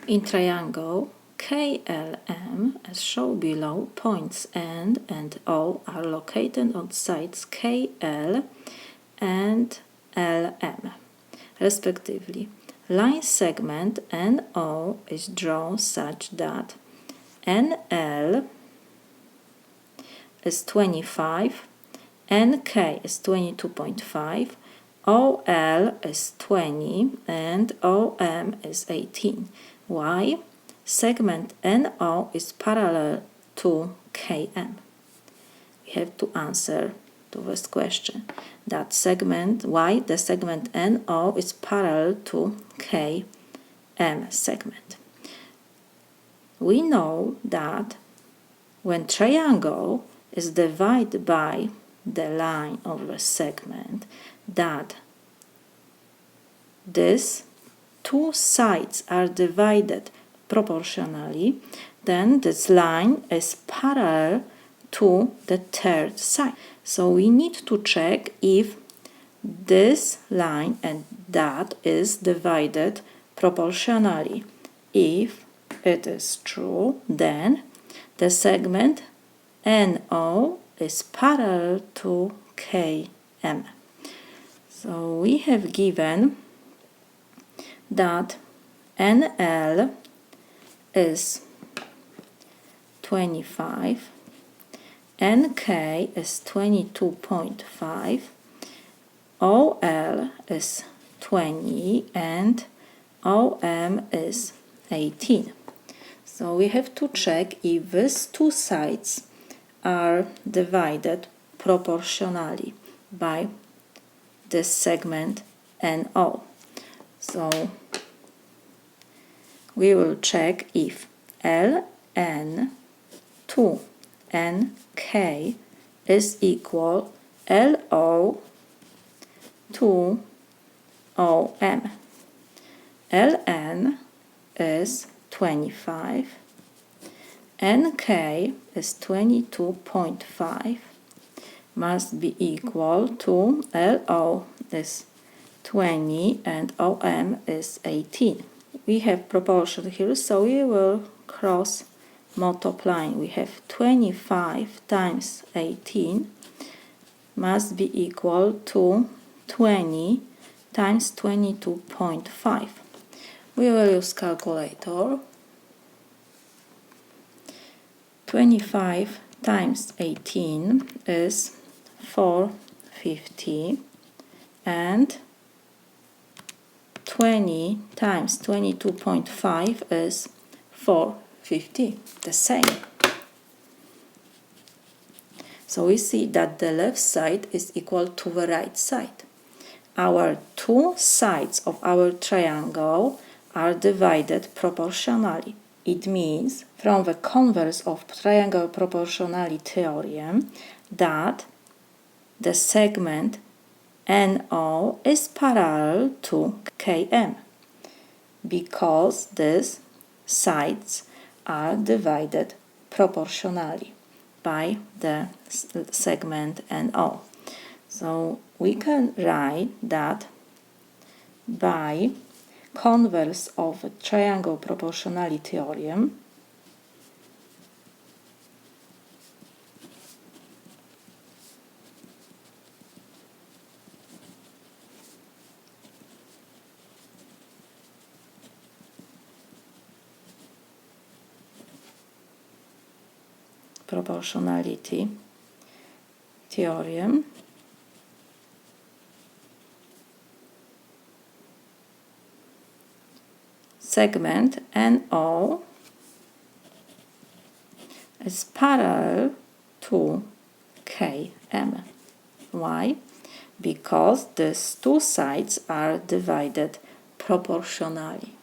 In triangle KLM, as shown below, points N and O are located on sides KL and LM, respectively. Line segment NO is drawn such that NL is 25, NK is 22.5, OL is 20, and OM is 18. Why? Segment NO is parallel to KM. We have to answer to this question. That segment, why the segment NO is parallel to KM segment. We know that when triangle is divided by the line of the segment, that these two sides are divided proportionally, then this line is parallel to the third side. So we need to check if this line and that is divided proportionally. If it is true, then the segment NO is parallel to KM. So we have given that NL is 25, NK is 22.5, OL is 20, and OM is 18. So we have to check if these two sides are divided proportionally by this segment NO. So we will check if LN to NK is equal LO to OM. LN is 25, NK is 22.5, must be equal to LO is 20 and OM is 18. We have proportion here, so we will cross multiplying. We have 25 times 18 must be equal to 20 times 22.5. We will use calculator. 25 times 18 is 450 and 20 times 22.5 is 450, the same. So we see that the left side is equal to the right side. Our two sides of our triangle are divided proportionally. It means, from the converse of triangle proportionality theorem, that the segment NO is parallel to KM because these sides are divided proportionally by the segment NO. So we can write that by converse of a triangle proportionality theorem, segment NO is parallel to KM. Why? Because these two sides are divided proportionally.